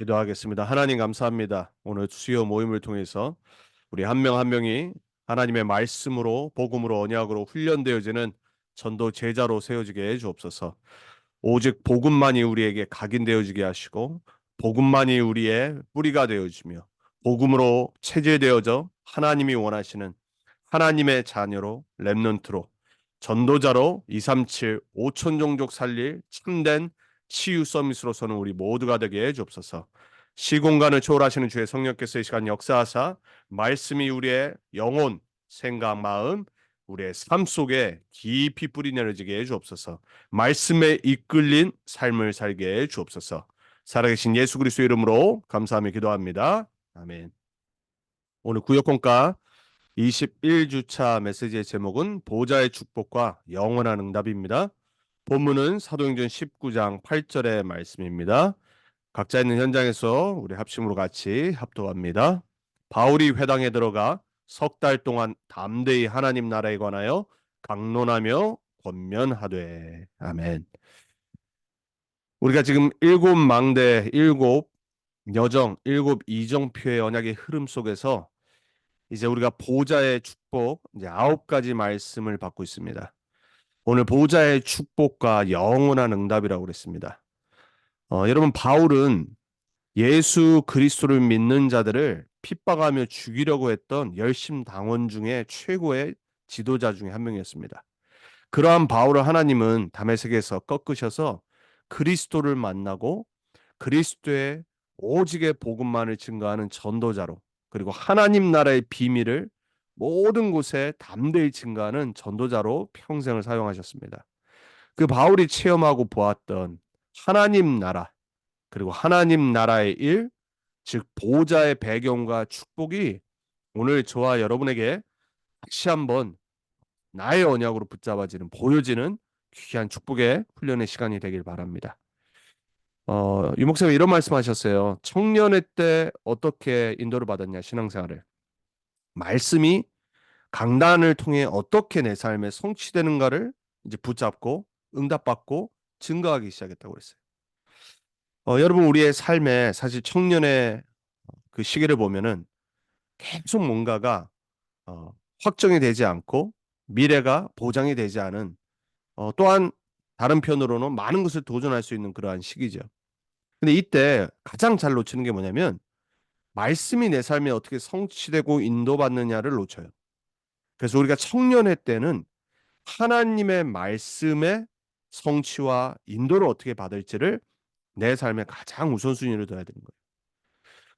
기도하겠습니다. 하나님 감사합니다. 오늘 수요 모임을 통해서 우리 한 명 한 명이 하나님의 말씀으로 복음으로 언약으로 훈련되어지는 전도 제자로 세워지게 해 주옵소서. 오직 복음만이 우리에게 각인되어지게 하시고 복음만이 우리의 뿌리가 되어지며 복음으로 체질되어져 하나님이 원하시는 하나님의 자녀로 렘넌트로 전도자로 237 5천 종족 살릴 참된 치유 서밋으로서는 우리 모두가 되게 해 주옵소서. 시공간을 초월하시는 주의 성령께서 이 시간 역사하사 말씀이 우리의 영혼, 생각, 마음, 우리의 삶 속에 깊이 뿌리 내려지게 해 주옵소서. 말씀에 이끌린 삶을 살게 해 주옵소서. 살아계신 예수 그리스도의 이름으로 감사하며 기도합니다. 아멘. 오늘 구역공과 21주차 메시지의 제목은 보좌의 축복과 영원한 응답입니다. 본문은 사도행전 19장 8절의 말씀입니다. 각자 있는 현장에서 우리 합심으로 같이 합독합니다. 바울이 회당에 들어가 석 달 동안 담대히 하나님 나라에 관하여 강론하며 권면하되. 아멘. 우리가 지금 일곱 망대, 일곱 여정, 일곱 이정표의 언약의 흐름 속에서 이제 우리가 보좌의 축복 이제 9가지 말씀을 받고 있습니다. 오늘 보좌의 축복과 영원한 응답이라고 그랬습니다. 여러분 바울은 예수 그리스도를 믿는 자들을 핍박하며 죽이려고 했던 열심 당원 중에 최고의 지도자 중에 한 명이었습니다. 그러한 바울을 하나님은 다메섹에서 꺾으셔서 그리스도를 만나고 그리스도의 오직의 복음만을 증거하는 전도자로 그리고 하나님 나라의 비밀을 모든 곳에 담대히 증거하는 전도자로 평생을 사용하셨습니다. 그 바울이 체험하고 보았던 하나님 나라 그리고 하나님 나라의 일, 즉 보좌의 배경과 축복이 오늘 저와 여러분에게 다시 한번 나의 언약으로 붙잡아지는 보여지는 귀한 축복의 훈련의 시간이 되길 바랍니다. 유 목사님 이런 말씀하셨어요. 청년의 때 어떻게 인도를 받았냐 신앙생활을. 말씀이 강단을 통해 어떻게 내 삶에 성취되는가를 이제 붙잡고 응답받고 증거하기 시작했다고 그랬어요. 여러분 우리의 삶에 사실 청년의 그 시기를 보면은 계속 뭔가가 어, 확정이 되지 않고 미래가 보장이 되지 않은 또한 다른 편으로는 많은 것을 도전할 수 있는 그러한 시기죠. 근데 이때 가장 잘 놓치는 게 뭐냐면 말씀이 내 삶에 어떻게 성취되고 인도받느냐를 놓쳐요. 그래서 우리가 청년의 때는 하나님의 말씀의 성취와 인도를 어떻게 받을지를 내 삶의 가장 우선순위로 둬야 되는 거예요.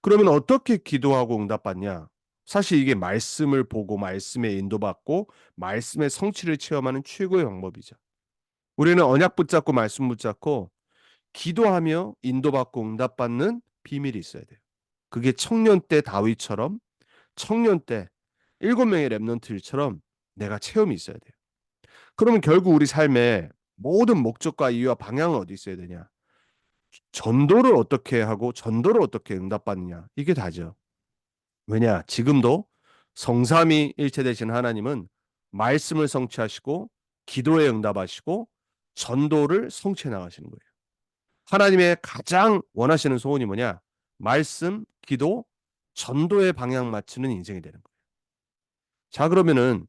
그러면 어떻게 기도하고 응답받냐? 사실 이게 말씀을 보고 말씀에 인도받고 말씀의 성취를 체험하는 최고의 방법이죠. 우리는 언약 붙잡고 말씀 붙잡고 기도하며 인도받고 응답받는 비밀이 있어야 돼요. 그게 청년 때 다윗처럼 청년 때 7명의 렘넌트들처럼 내가 체험이 있어야 돼요. 그러면 결국 우리 삶의 모든 목적과 이유와 방향은 어디 있어야 되냐? 전도를 어떻게 하고 전도를 어떻게 응답받느냐? 이게 다죠. 왜냐? 지금도 성삼위 일체 되신 하나님은 말씀을 성취하시고 기도에 응답하시고 전도를 성취해 나가시는 거예요. 하나님의 가장 원하시는 소원이 뭐냐? 말씀, 기도, 전도의 방향 맞추는 인생이 되는 거예요. 자, 그러면은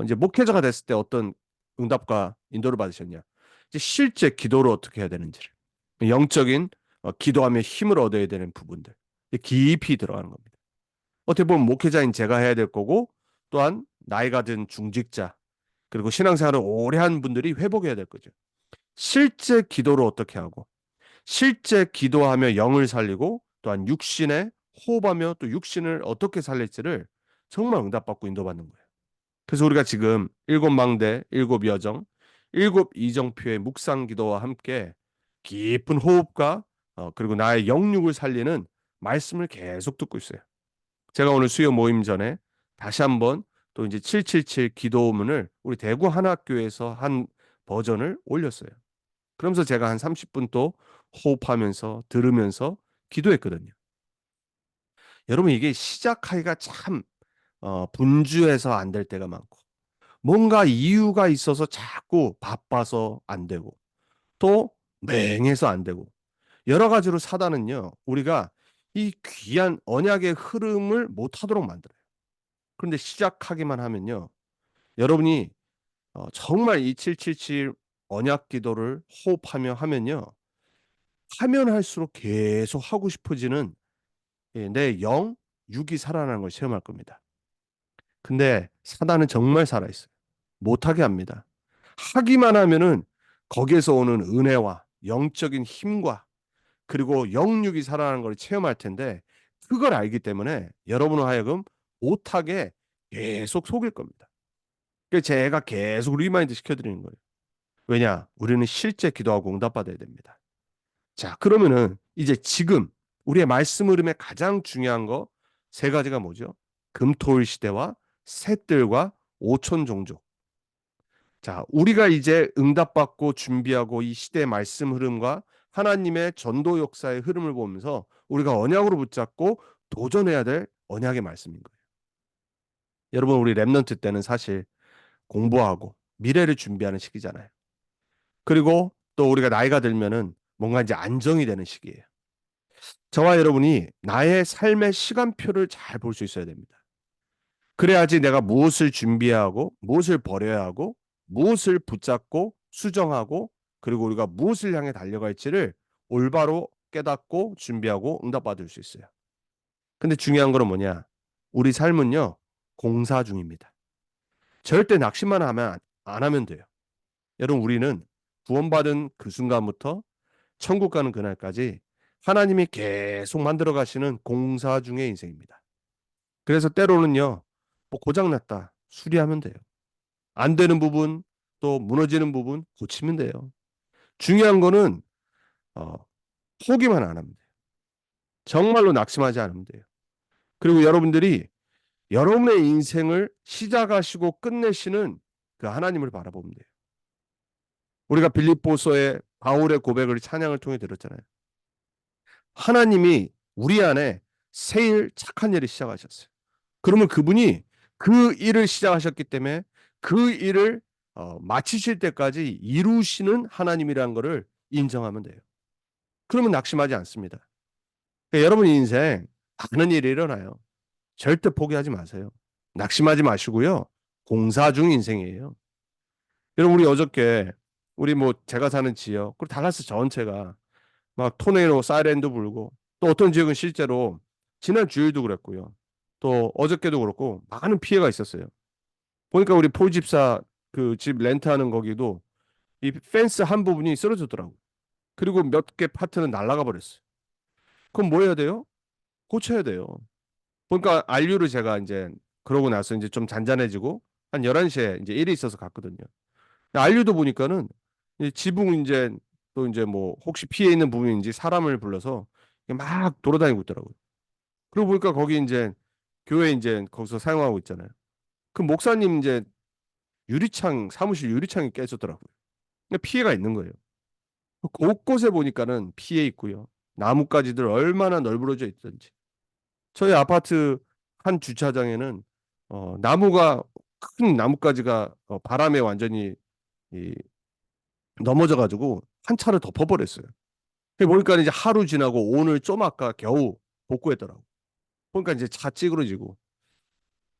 이제 목회자가 됐을 때 어떤 응답과 인도를 받으셨냐? 이제 실제 기도를 어떻게 해야 되는지를 영적인 기도하며 힘을 얻어야 되는 부분들 깊이 들어가는 겁니다. 어떻게 보면 목회자인 제가 해야 될 거고 또한 나이가 든 중직자 그리고 신앙생활을 오래 한 분들이 회복해야 될 거죠. 실제 기도를 어떻게 하고 실제 기도하며 영을 살리고 또한 육신에 호흡하며 또 육신을 어떻게 살릴지를 정말 응답받고 인도받는 거예요. 그래서 우리가 지금 일곱 망대, 일곱 여정, 일곱 이정표의 묵상 기도와 함께 깊은 호흡과 그리고 나의 영육을 살리는 말씀을 계속 듣고 있어요. 제가 오늘 수요 모임 전에 다시 한번 또 이제 777 기도문을 우리 대구 한학교에서 한 버전을 올렸어요. 그러면서 제가 한 30분 또 호흡하면서 들으면서 기도했거든요. 여러분 이게 시작하기가 참 분주해서 안 될 때가 많고 뭔가 이유가 있어서 자꾸 바빠서 안 되고 또 맹해서 안 되고 여러 가지로 사단은요, 우리가 이 귀한 언약의 흐름을 못하도록 만들어요. 그런데 시작하기만 하면요, 여러분이 정말 이 777 언약 기도를 호흡하며 하면요, 하면 할수록 계속 하고 싶어지는, 내 영, 육이 살아나는 걸 체험할 겁니다. 근데 사단은 정말 살아있어요. 못하게 합니다. 하기만 하면은 거기에서 오는 은혜와 영적인 힘과 그리고 영육이 살아나는 걸 체험할 텐데, 그걸 알기 때문에 여러분을 하여금 못하게 계속 속일 겁니다. 그래서 제가 계속 리마인드 시켜드리는 거예요. 왜냐? 우리는 실제 기도하고 응답받아야 됩니다. 자, 그러면은 이제 지금 우리의 말씀 흐름에 가장 중요한 거 세 가지가 뭐죠? 금토일 시대와 셋들과 오촌 종족. 자, 우리가 이제 응답받고 준비하고 이 시대의 말씀 흐름과 하나님의 전도 역사의 흐름을 보면서 우리가 언약으로 붙잡고 도전해야 될 언약의 말씀인 거예요. 여러분, 우리 랩넌트 때는 사실 공부하고 미래를 준비하는 시기잖아요. 그리고 또 우리가 나이가 들면은 뭔가 이제 안정이 되는 시기예요. 저와 여러분이 나의 삶의 시간표를 잘 볼 수 있어야 됩니다. 그래야지 내가 무엇을 준비하고 무엇을 버려야 하고 무엇을 붙잡고 수정하고 그리고 우리가 무엇을 향해 달려갈지를 올바로 깨닫고 준비하고 응답받을 수 있어요. 근데 중요한 거는 뭐냐? 우리 삶은요, 공사 중입니다. 절대 낙심만 하면 안 하면 돼요. 여러분, 우리는 구원받은 그 순간부터 천국 가는 그날까지 하나님이 계속 만들어 가시는 공사 중의 인생입니다. 그래서 때로는요, 뭐 고장났다 수리하면 돼요. 안 되는 부분, 또 무너지는 부분 고치면 돼요. 중요한 거는 어, 포기만 안 하면 돼요. 정말로 낙심하지 않으면 돼요. 그리고 여러분들이 여러분의 인생을 시작하시고 끝내시는 그 하나님을 바라보면 돼요. 우리가 빌립보서의 바울의 고백을 찬양을 통해 들었잖아요. 하나님이 우리 안에 새 일, 착한 일을 시작하셨어요. 그러면 그분이 그 일을 시작하셨기 때문에 그 일을 마치실 때까지 이루시는 하나님이라는 것을 인정하면 돼요. 그러면 낙심하지 않습니다. 그러니까 여러분 인생 많은 일이 일어나요. 절대 포기하지 마세요. 낙심하지 마시고요. 공사 중 인생이에요. 여러분, 우리 어저께 우리 뭐 제가 사는 지역 그리고 다라스 전체가 막 토네이도 사이렌도 불고 또 어떤 지역은 실제로 지난 주일도 그랬고요. 또 어저께도 그렇고 많은 피해가 있었어요. 보니까 우리 폴집사 그 집 렌트하는 거기도 이 펜스 한 부분이 쓰러졌더라고. 그리고 몇 개 파트는 날아가 버렸어요. 그럼 뭐 해야 돼요? 고쳐야 돼요. 보니까 안류를 제가 이제 그러고 나서 이제 좀 잔잔해지고 한 11시에 이제 일이 있어서 갔거든요. 안류도 보니까는 이 지붕 이제 또 이제 뭐 혹시 피해 있는 부분인지 사람을 불러서 막 돌아다니고 있더라고요. 그러고 보니까 거기 이제 교회 이제 거기서 사용하고 있잖아요. 그 목사님 이제 유리창 사무실 유리창이 깨졌더라고요. 그러니까 피해가 있는 거예요. 곳곳에 보니까는 피해 있고요. 나뭇가지들 얼마나 널브러져 있던지. 저희 아파트 한 주차장에는 나무가 큰 나뭇가지가 바람에 완전히 이, 넘어져 가지고 한 차를 덮어버렸어요. 보니까 이제 하루 지나고 오늘 좀 아까 겨우 복구했더라고. 보니까 이제 차 찌그러지고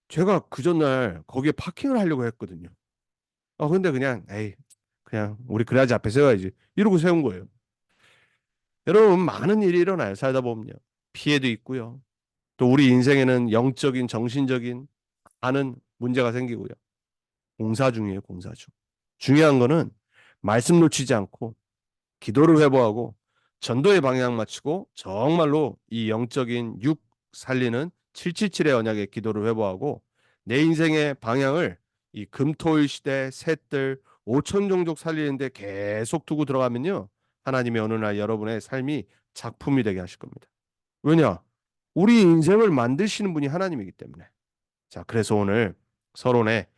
제가 그 전날 거기에 파킹을 하려고 했거든요. 근데 그냥 에이 그냥 우리 그래야지 앞에 세워야지 이러고 세운 거예요. 여러분 많은 일이 일어나요. 살다 보면요. 피해도 있고요. 또 우리 인생에는 영적인 정신적인 많은 문제가 생기고요. 공사 중이에요. 공사 중. 중요한 거는 말씀 놓치지 않고 기도를 회복하고 전도의 방향 맞추고 정말로 이 영적인 육 살리는 777의 언약의 기도를 회복하고 내 인생의 방향을 이 금토일 시대 셋들 5천 종족 살리는데 계속 두고 들어가면요. 하나님의 어느 날 여러분의 삶이 작품이 되게 하실 겁니다. 왜냐? 우리 인생을 만드시는 분이 하나님이기 때문에. 자, 그래서 오늘 서론에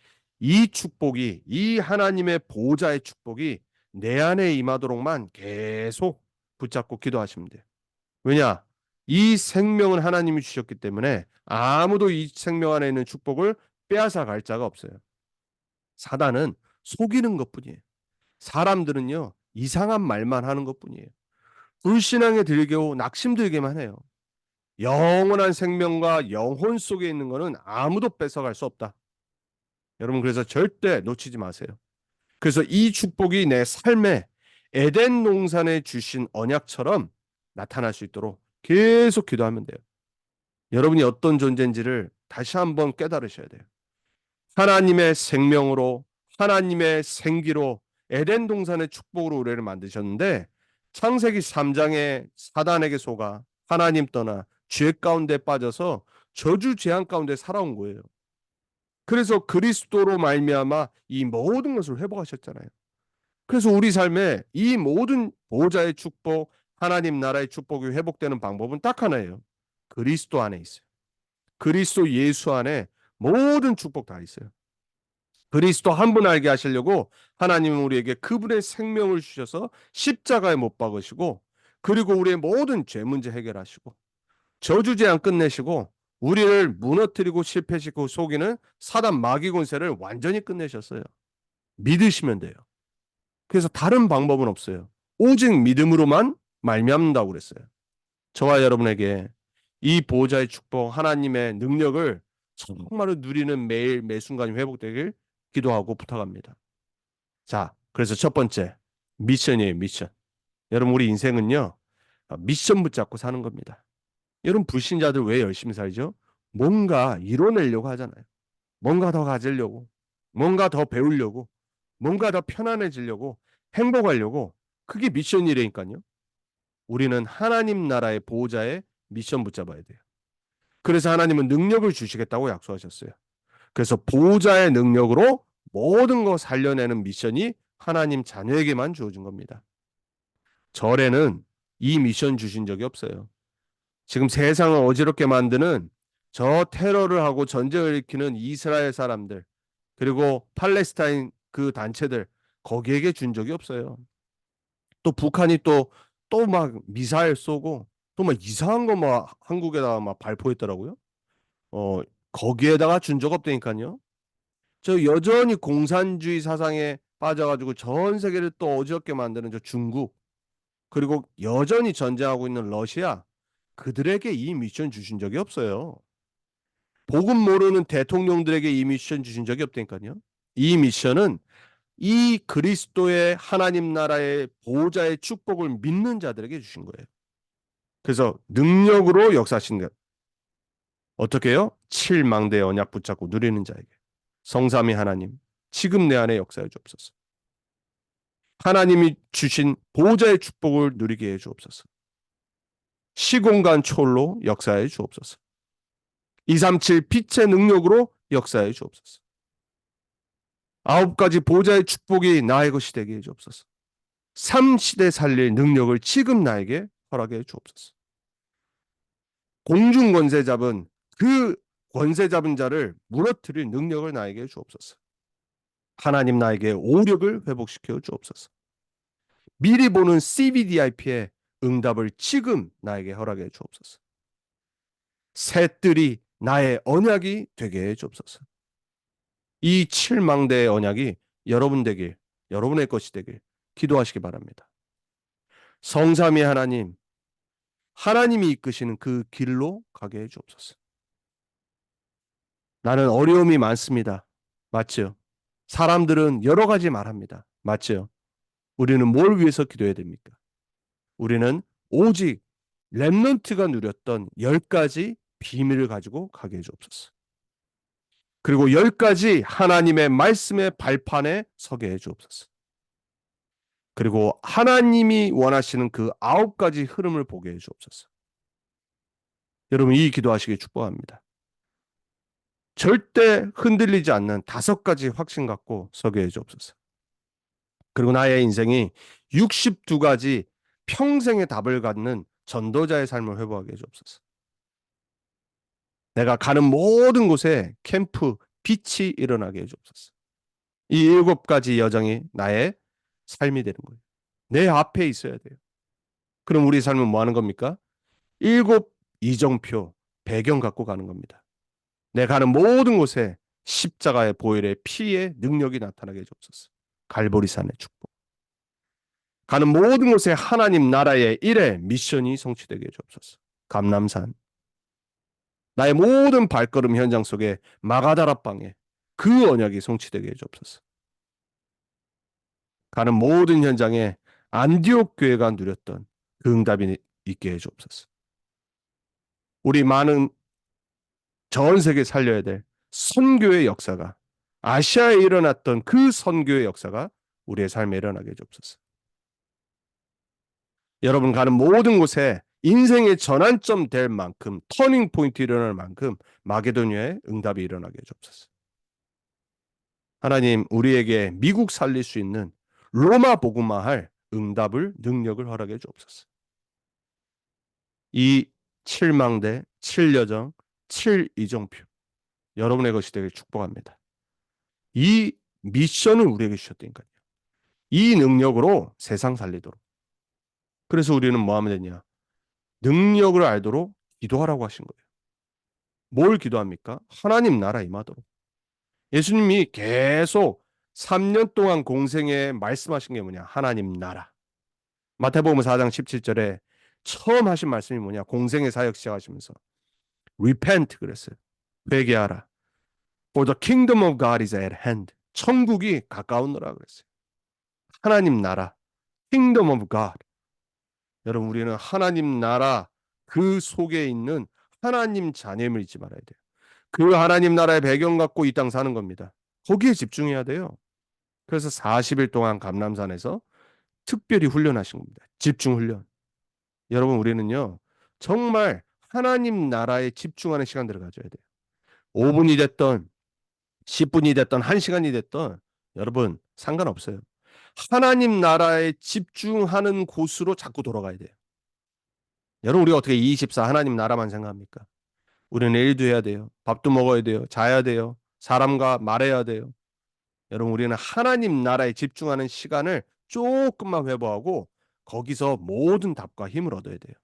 이 축복이 이 하나님의 보호자의 축복이 내 안에 임하도록만 계속 붙잡고 기도하시면 돼요. 왜냐? 이 생명은 하나님이 주셨기 때문에 아무도 이 생명 안에 있는 축복을 빼앗아 갈 자가 없어요. 사단은 속이는 것뿐이에요. 사람들은요, 이상한 말만 하는 것뿐이에요. 불신앙에 들게고 낙심들게만 해요. 영원한 생명과 영혼 속에 있는 것은 아무도 뺏어갈 수 없다. 여러분, 그래서 절대 놓치지 마세요. 그래서 이 축복이 내 삶에 에덴 동산에 주신 언약처럼 나타날 수 있도록 계속 기도하면 돼요. 여러분이 어떤 존재인지를 다시 한번 깨달으셔야 돼요. 하나님의 생명으로, 하나님의 생기로 에덴 동산의 축복으로 우리를 만드셨는데, 창세기 3장에 사단에게 속아 하나님 떠나 죄 가운데 빠져서 저주 재앙 가운데 살아온 거예요. 그래서 그리스도로 말미암아 이 모든 것을 회복하셨잖아요. 그래서 우리 삶에 이 모든 보호자의 축복, 하나님 나라의 축복이 회복되는 방법은 딱 하나예요. 그리스도 안에 있어요. 그리스도 예수 안에 모든 축복 다 있어요. 그리스도 한 분 알게 하시려고 하나님은 우리에게 그분의 생명을 주셔서 십자가에 못 박으시고, 그리고 우리의 모든 죄 문제 해결하시고 저주 재앙 끝내시고 우리를 무너뜨리고 실패시키고 속이는 사단 마귀 권세를 완전히 끝내셨어요. 믿으시면 돼요. 그래서 다른 방법은 없어요. 오직 믿음으로만 말미암는다고 그랬어요. 저와 여러분에게 이 보호자의 축복, 하나님의 능력을 정말로 누리는 매일 매 순간이 회복되길 기도하고 부탁합니다. 자, 그래서 첫 번째 미션이에요. 미션. 여러분, 우리 인생은요, 미션 붙잡고 사는 겁니다. 여러분, 불신자들 왜 열심히 살죠? 뭔가 이뤄내려고 하잖아요. 뭔가 더 가지려고, 뭔가 더 배우려고, 뭔가 더 편안해지려고, 행복하려고. 그게 미션이라니까요. 우리는 하나님 나라의 보호자의 미션 붙잡아야 돼요. 그래서 하나님은 능력을 주시겠다고 약속하셨어요. 그래서 보호자의 능력으로 모든 거 살려내는 미션이 하나님 자녀에게만 주어진 겁니다. 절에는 이 미션 주신 적이 없어요. 지금 세상을 어지럽게 만드는 저 테러를 하고 전쟁을 일으키는 이스라엘 사람들, 그리고 팔레스타인 그 단체들, 거기에게 준 적이 없어요. 또 북한이 또 막 미사일 쏘고 또 막 이상한 거 막 한국에다가 막 발포했더라고요. 어, 거기에다가 준 적 없다니까요. 저 여전히 공산주의 사상에 빠져가지고 전 세계를 또 어지럽게 만드는 저 중국, 그리고 여전히 전쟁하고 있는 러시아, 그들에게 이 미션 주신 적이 없어요. 복음 모르는 대통령들에게 이 미션 주신 적이 없다니까요. 이 미션은 이 그리스도의 하나님 나라의 보호자의 축복을 믿는 자들에게 주신 거예요. 그래서 능력으로 역사하신 것. 어떻게 해요? 칠망대 언약 붙잡고 누리는 자에게. 성삼위 하나님, 지금 내 안에 역사해 주옵소서. 하나님이 주신 보호자의 축복을 누리게 해 주옵소서. 시공간 초월로 역사해 주옵소서. 237 빛의 능력으로 역사해 주옵소서. 9가지 보호자의 축복이 나의 것이 되게 해 주옵소서. 3시대 살릴 능력을 지금 나에게 허락해 주옵소서. 공중 권세 잡은 그 권세 잡은 자를 무너뜨릴 능력을 나에게 주옵소서. 하나님 나에게 오력을 회복시켜 주옵소서. 미리 보는 CVDIP의 응답을 지금 나에게 허락해 주옵소서. 새들이 나의 언약이 되게 해 주옵소서. 이 칠망대의 언약이 여러분 되길, 여러분의 것이 되길 기도하시기 바랍니다. 성삼위 하나님, 하나님이 이끄시는 그 길로 가게 해 주옵소서. 나는 어려움이 많습니다. 맞죠? 사람들은 여러 가지 말합니다. 맞죠? 우리는 뭘 위해서 기도해야 됩니까? 우리는 오직 렘넌트가 누렸던 10가지 비밀을 가지고 가게 해 주옵소서. 그리고 10가지 하나님의 말씀의 발판에 서게 해 주옵소서. 그리고 하나님이 원하시는 그 9가지 흐름을 보게 해 주옵소서. 여러분, 이 기도하시길 축복합니다. 절대 흔들리지 않는 5가지 확신 갖고 서게 해 주옵소서. 그리고 나의 인생이 62가지 평생의 답을 갖는 전도자의 삶을 회복하게 해 주옵소서. 내가 가는 모든 곳에 캠프, 빛이 일어나게 해 주옵소서. 이 7가지 여정이 나의 삶이 되는 거예요. 내 앞에 있어야 돼요. 그럼 우리 삶은 뭐 하는 겁니까? 7 이정표, 배경 갖고 가는 겁니다. 내 가는 모든 곳에 십자가의 보혈의 피의 능력이 나타나게 해 주옵소서. 갈보리산의 축복. 가는 모든 곳에 하나님 나라의 일의 미션이 성취되게 해주옵소서. 감람산, 나의 모든 발걸음 현장 속에 마가다락방에 그 언약이 성취되게 해주옵소서. 가는 모든 현장에 안디옥 교회가 누렸던 그 응답이 있게 해주옵소서. 우리 많은 전 세계 살려야 될 선교의 역사가, 아시아에 일어났던 그 선교의 역사가 우리의 삶에 일어나게 해주옵소서. 여러분 가는 모든 곳에 인생의 전환점 될 만큼, 터닝 포인트 일어날 만큼 마게도니아의 응답이 일어나게 해주옵소서. 하나님, 우리에게 미국 살릴 수 있는 로마 복음화할 응답을, 능력을 허락해 주옵소서. 이 7망대, 7여정, 7이정표 여러분의 것이 되길 축복합니다. 이 미션을 우리에게 주셨다니까요. 이 능력으로 세상 살리도록. 그래서 우리는 뭐 하면 되냐? 능력을 알도록 기도하라고 하신 거예요. 뭘 기도합니까? 하나님 나라 임하도록. 예수님이 계속 3년 동안 공생에 말씀하신 게 뭐냐? 하나님 나라. 마태복음 4장 17절에 처음 하신 말씀이 뭐냐? 공생의 사역 시작하시면서 repent 그랬어요. 회개하라. For the kingdom of God is at hand. 천국이 가까우노라 그랬어요. 하나님 나라, kingdom of God. 여러분 우리는 하나님 나라 그 속에 있는 하나님 자녀임을 잊지 말아야 돼요. 그 하나님 나라의 배경 갖고 이 땅 사는 겁니다. 거기에 집중해야 돼요. 그래서 40일 동안 감람산에서 특별히 훈련하신 겁니다. 집중 훈련. 여러분 우리는요. 정말 하나님 나라에 집중하는 시간들을 가져야 돼요. 5분이 됐던 10분이 됐던 1시간이 됐던 여러분 상관없어요. 하나님 나라에 집중하는 곳으로 자꾸 돌아가야 돼요. 여러분 우리가 어떻게 24 하나님 나라만 생각합니까? 우리는 일도 해야 돼요. 밥도 먹어야 돼요. 자야 돼요. 사람과 말해야 돼요. 여러분 우리는 하나님 나라에 집중하는 시간을 조금만 회복하고 거기서 모든 답과 힘을 얻어야 돼요.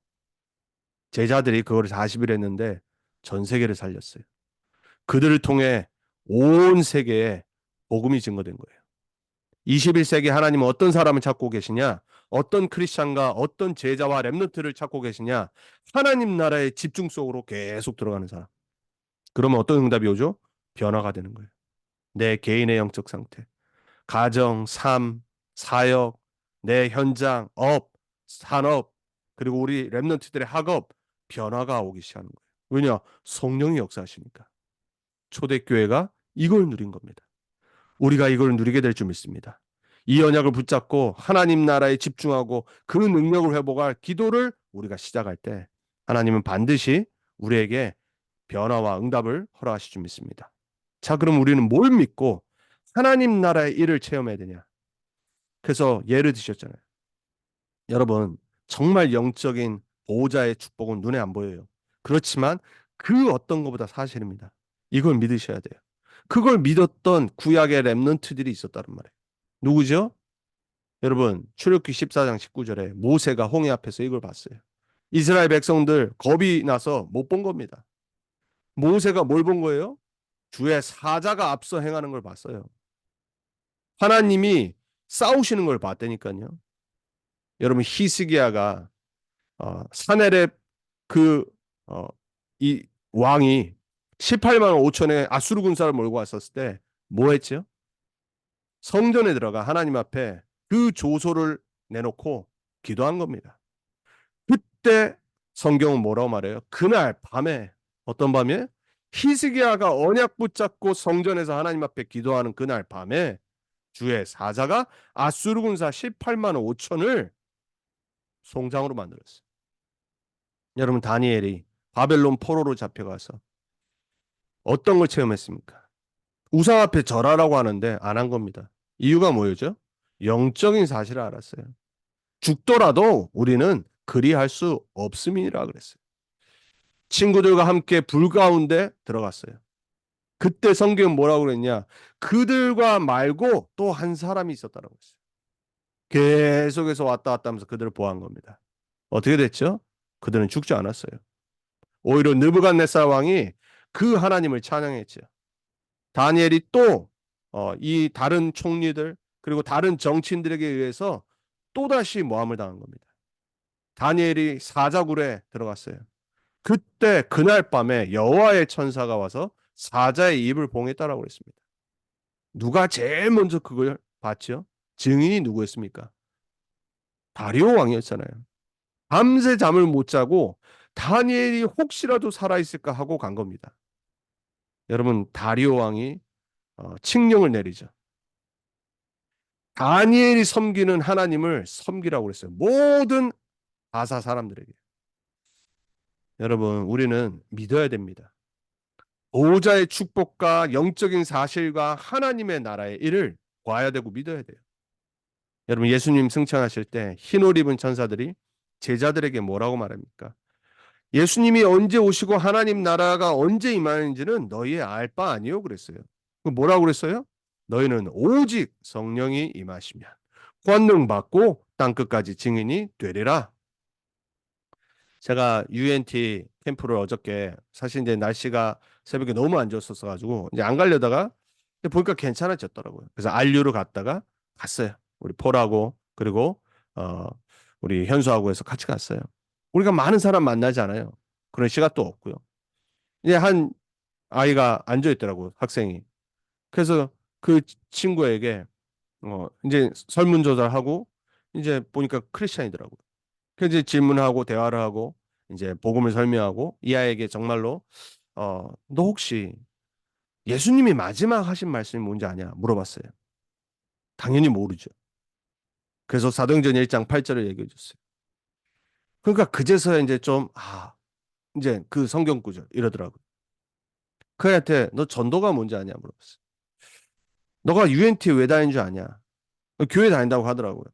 제자들이 그걸 40일 했는데 전 세계를 살렸어요. 그들을 통해 온 세계에 복음이 증거된 거예요. 21세기 하나님은 어떤 사람을 찾고 계시냐? 어떤 크리스찬과 어떤 제자와 렘넌트를 찾고 계시냐? 하나님 나라의 집중 속으로 계속 들어가는 사람. 그러면 어떤 응답이 오죠? 변화가 되는 거예요. 내 개인의 영적 상태, 가정, 삶, 사역, 내 현장, 업, 산업, 그리고 우리 렘넌트들의 학업 변화가 오기 시작하는 거예요. 왜냐? 성령이 역사하시니까. 초대교회가 이걸 누린 겁니다. 우리가 이걸 누리게 될 줄 믿습니다. 이 언약을 붙잡고 하나님 나라에 집중하고 그 능력을 회복할 기도를 우리가 시작할 때 하나님은 반드시 우리에게 변화와 응답을 허락하실 줄 믿습니다. 자, 그럼 우리는 뭘 믿고 하나님 나라의 일을 체험해야 되냐? 그래서 예를 드셨잖아요. 여러분, 정말 영적인 보호자의 축복은 눈에 안 보여요. 그렇지만 그 어떤 것보다 사실입니다. 이걸 믿으셔야 돼요. 그걸 믿었던 구약의 렘넌트들이 있었다는 말이에요. 누구죠? 여러분, 출애굽기 14장 19절에 모세가 홍해 앞에서 이걸 봤어요. 이스라엘 백성들 겁이 나서 못 본 겁니다. 모세가 뭘 본 거예요? 주의 사자가 앞서 행하는 걸 봤어요. 하나님이 싸우시는 걸 봤다니까요. 여러분 히스기야가 사네립 그 이 왕이 18만 5천의 아수르 군사를 몰고 왔었을 때 뭐 했죠? 성전에 들어가 하나님 앞에 그 조소를 내놓고 기도한 겁니다. 그때 성경은 뭐라고 말해요? 그날 밤에 어떤 밤에 히스기야가 언약 붙잡고 성전에서 하나님 앞에 기도하는 그날 밤에 주의 사자가 아수르 군사 18만 5천을 송장으로 만들었어요. 여러분 다니엘이 바벨론 포로로 잡혀가서 어떤 걸 체험했습니까? 우상 앞에 절하라고 하는데 안 한 겁니다. 이유가 뭐였죠? 영적인 사실을 알았어요. 죽더라도 우리는 그리할 수 없음이라 그랬어요. 친구들과 함께 불 가운데 들어갔어요. 그때 성경은 뭐라고 그랬냐? 그들과 말고 또 한 사람이 있었다라고 했어요. 계속해서 왔다 갔다 하면서 그들을 보호한 겁니다. 어떻게 됐죠? 그들은 죽지 않았어요. 오히려 느부갓네살 왕이 그 하나님을 찬양했죠. 다니엘이 또 이 다른 총리들 그리고 다른 정치인들에게 의해서 또다시 모함을 당한 겁니다. 다니엘이 사자굴에 들어갔어요. 그때 그날 밤에 여호와의 천사가 와서 사자의 입을 봉했다라고 그랬습니다. 누가 제일 먼저 그걸 봤죠? 증인이 누구였습니까? 다리오 왕이었잖아요. 밤새 잠을 못 자고 다니엘이 혹시라도 살아있을까 하고 간 겁니다. 여러분, 다리오 왕이 칙령을 내리죠. 다니엘이 섬기는 하나님을 섬기라고 그랬어요. 모든 바사 사람들에게. 여러분, 우리는 믿어야 됩니다. 보호자의 축복과 영적인 사실과 하나님의 나라의 일을 봐야 되고 믿어야 돼요. 여러분, 예수님 승천하실 때 흰 옷 입은 천사들이 제자들에게 뭐라고 말합니까? 예수님이 언제 오시고 하나님 나라가 언제 임하는지는 너희 알 바 아니요 그랬어요. 뭐라고 그랬어요? 너희는 오직 성령이 임하시면 권능 받고 땅 끝까지 증인이 되리라. 제가 UNT 캠프를 어저께 사실 이제 날씨가 새벽에 너무 안 좋았어 가지고 이제 안 가려다가 보니까 괜찮아졌더라고요. 그래서 알류로 갔다가 갔어요. 우리 폴하고 그리고 어 우리 현수하고 해서 같이 갔어요. 우리가 많은 사람 만나지 않아요. 그런 시간도 없고요. 이제 한 아이가 앉아 있더라고요, 학생이. 그래서 그 친구에게 이제 설문조사하고 이제 보니까 크리스찬이더라고요. 그래서 이제 질문하고 대화를 하고 이제 복음을 설명하고 이 아이에게 정말로 너 혹시 예수님이 마지막 하신 말씀이 뭔지 아냐 물어봤어요. 당연히 모르죠. 그래서 사도행전 1장 8절을 얘기해 줬어요. 그러니까 그제서야 이제 좀 이제 그 성경 구절 이러더라고요. 그 애한테 너 전도가 뭔지 아냐 물어봤어요. 너가 UNT 왜 다닌 줄 아냐? 교회 다닌다고 하더라고요.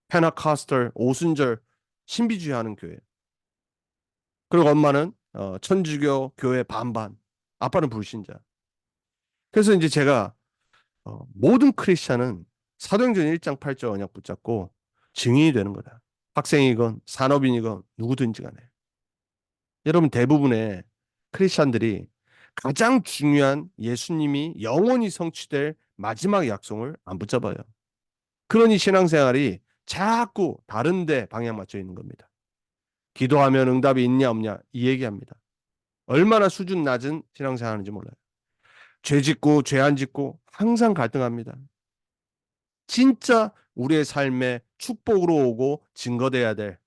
페나카스털 오순절 신비주의 하는 교회. 그리고 엄마는 천주교 교회 반반. 아빠는 불신자. 그래서 이제 제가 모든 크리스찬은 사도행전 1장 8절 언약 붙잡고 증인이 되는 거다. 학생이건 산업인이건 누구든지 간에. 여러분 대부분의 크리스찬들이 가장 중요한 예수님이 영원히 성취될 마지막 약속을 안 붙잡아요. 그러니 신앙생활이 자꾸 다른 데 방향 맞춰 있는 겁니다. 기도하면 응답이 있냐 없냐 이 얘기합니다. 얼마나 수준 낮은 신앙생활인지 몰라요. 죄 짓고 죄 안 짓고 항상 갈등합니다. 진짜 우리의 삶에 축복으로 오고 증거돼야 될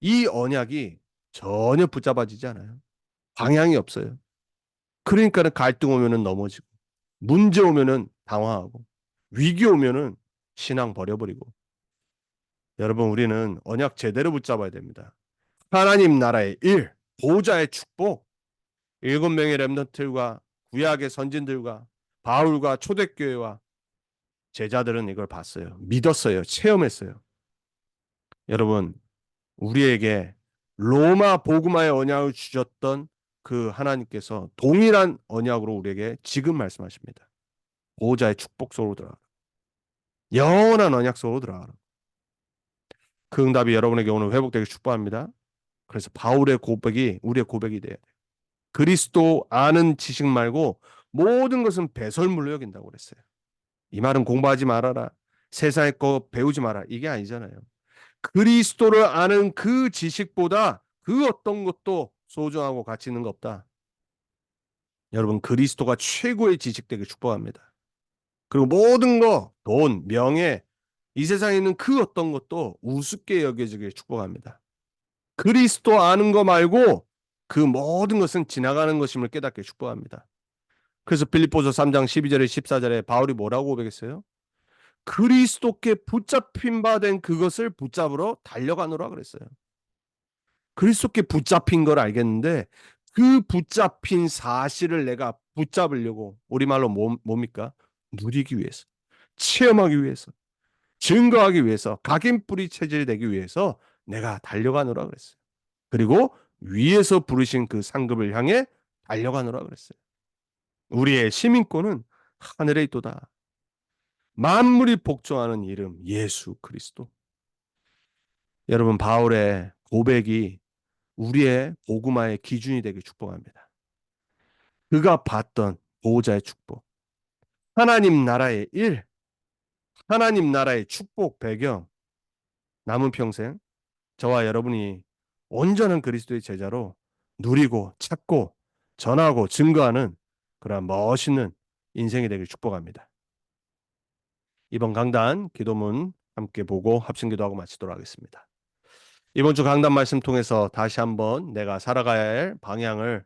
이 언약이 전혀 붙잡아지지 않아요. 방향이 없어요. 그러니까는 갈등 오면은 넘어지고 문제 오면은 당황하고 위기 오면은 신앙 버려버리고 여러분 우리는 언약 제대로 붙잡아야 됩니다. 하나님 나라의 일, 보호자의 축복, 7명의 렘넌트들과 구약의 선진들과 바울과 초대교회와 제자들은 이걸 봤어요. 믿었어요. 체험했어요. 여러분, 우리에게 로마 복음화의 언약을 주셨던 그 하나님께서 동일한 언약으로 우리에게 지금 말씀하십니다. 보호자의 축복 속으로 들어가라. 영원한 언약 속으로 들어가라. 그 응답이 여러분에게 오늘 회복되길 축복합니다. 그래서 바울의 고백이 우리의 고백이 돼야 돼요. 그리스도 아는 지식 말고 모든 것은 배설물로 여긴다고 그랬어요. 이 말은 공부하지 말아라. 세상의 거 배우지 마라. 이게 아니잖아요. 그리스도를 아는 그 지식보다 그 어떤 것도 소중하고 가치 있는 거 없다. 여러분 그리스도가 최고의 지식 되길 축복합니다. 그리고 모든 거, 돈, 명예, 이 세상에 있는 그 어떤 것도 우습게 여겨지길 축복합니다. 그리스도 아는 거 말고 그 모든 것은 지나가는 것임을 깨닫게 축복합니다. 그래서 빌립보서 3장 12절에 14절에 바울이 뭐라고 고백했어요? 그리스도께 붙잡힌 바 된 그것을 붙잡으러 달려가노라 그랬어요. 그리스도께 붙잡힌 걸 알겠는데 그 붙잡힌 사실을 내가 붙잡으려고 우리말로 뭡니까? 누리기 위해서, 체험하기 위해서, 증거하기 위해서, 각인뿌리 체질 되기 위해서 내가 달려가노라 그랬어요. 그리고 위에서 부르신 그 상급을 향해 달려가노라 그랬어요. 우리의 시민권은 하늘에 있도다. 만물이 복종하는 이름 예수 그리스도. 여러분 바울의 고백이 우리의 복음화의 기준이 되길 축복합니다. 그가 받던 보호자의 축복, 하나님 나라의 일, 하나님 나라의 축복 배경, 남은 평생 저와 여러분이 온전한 그리스도의 제자로 누리고 찾고 전하고 증거하는 그러한 멋있는 인생이 되길 축복합니다. 이번 강단 기도문 함께 보고 합심기도하고 마치도록 하겠습니다. 이번 주 강단 말씀 통해서 다시 한번 내가 살아가야 할 방향을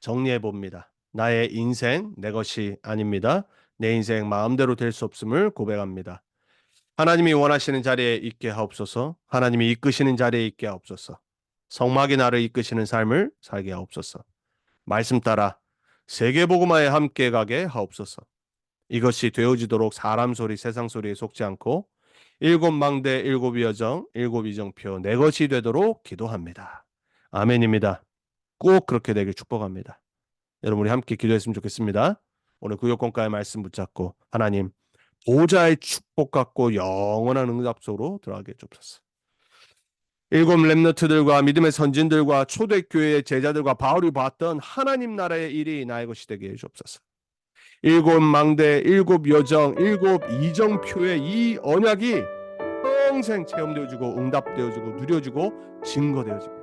정리해 봅니다. 나의 인생 내 것이 아닙니다. 내 인생 마음대로 될 수 없음을 고백합니다. 하나님이 원하시는 자리에 있게 하옵소서. 하나님이 이끄시는 자리에 있게 하옵소서. 성막이 나를 이끄시는 삶을 살게 하옵소서. 말씀 따라 세계복음화에 함께 가게 하옵소서. 이것이 되어지도록 사람 소리 세상 소리에 속지 않고 일곱 망대 일곱 여정 일곱 이정표 내 것이 되도록 기도합니다. 아멘입니다. 꼭 그렇게 되길 축복합니다. 여러분 우리 함께 기도했으면 좋겠습니다. 오늘 구역권가의 말씀 붙잡고 하나님 보좌의 축복 갖고 영원한 응답 속으로 들어가게 해주옵소서. 일곱 렘너트들과 믿음의 선진들과 초대교회의 제자들과 바울이 봤던 하나님 나라의 일이 나의 것이 되게 해주옵소서. 일곱 망대, 일곱 여정, 일곱 이정표의 이 언약이 평생 체험되어지고 응답되어지고 누려지고 증거되어지게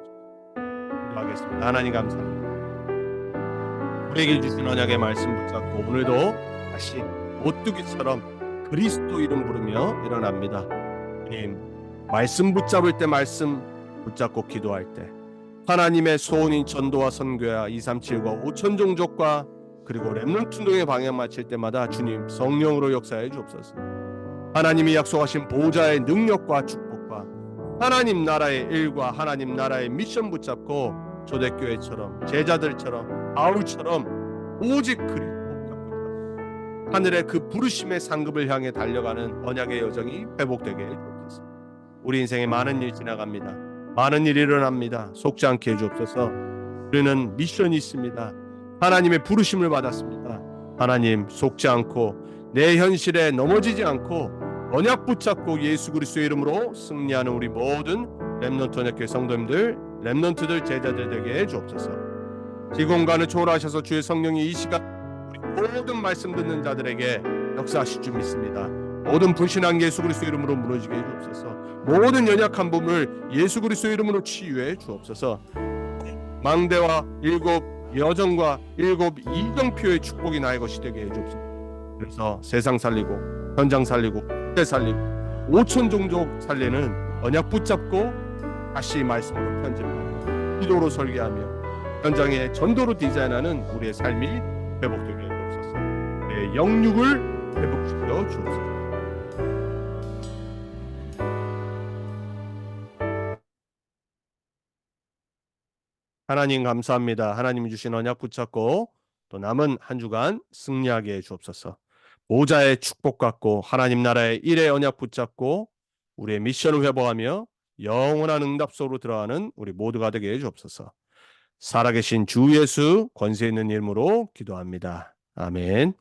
기도하겠습니다. 하나님 감사합니다. 우리에게 주신 언약의 말씀 붙잡고 오늘도 다시 오뚜기처럼 그리스도 이름 부르며 일어납니다. 주님, 말씀 붙잡을 때 말씀 붙잡고 기도할 때 하나님의 소원인 전도와 선교야 237과 5천 종족과 그리고 렘넌트 운동의 방향 맞힐 때마다 주님 성령으로 역사해 주옵소서. 하나님이 약속하신 보좌의 능력과 축복과 하나님 나라의 일과 하나님 나라의 미션 붙잡고 초대교회처럼 제자들처럼 바울처럼 오직 그리스도 붙잡고 하늘의 그 부르심의 상급을 향해 달려가는 언약의 여정이 회복되게 해주옵소서. 우리 인생에 많은 일 지나갑니다. 많은 일이 일어납니다. 속지 않게 해주옵소서. 우리는 미션이 있습니다. 하나님의 부르심을 받았습니다. 하나님 속지 않고 내 현실에 넘어지지 않고 언약 붙잡고 예수 그리스도의 이름으로 승리하는 우리 모든 렘넌트 언약교회 성도님들, 렘넌트들 제자들 되게 해주옵소서. 시공간을 초월하셔서 주의 성령이 이 시간 우리 모든 말씀 듣는 자들에게 역사하실 줄 믿습니다. 모든 불신앙 예수 그리스도 이름으로 무너지게 해주옵소서. 모든 연약한 부분을 예수 그리스도 이름으로 치유해 주옵소서. 망대와 일곱 여정과 일곱 이정표의 축복이 나의 것이 되게 해주옵소서. 그래서 세상 살리고 현장 살리고 때 살리고 5천 종족 살리는 언약 붙잡고 다시 말씀으로 편집하고 기도로 설계하며 현장에 전도로 디자인하는 우리의 삶이 회복되게 해주옵소서. 내 영육을 회복시켜 주옵소서. 하나님 감사합니다. 하나님이 주신 언약 붙잡고 또 남은 한 주간 승리하게 해 주옵소서. 보좌의 축복 갖고 하나님 나라의 일의 언약 붙잡고 우리의 미션을 회복하며 영원한 응답 속으로 들어가는 우리 모두가 되게 해 주옵소서. 살아계신 주 예수 권세 있는 이름으로 기도합니다. 아멘.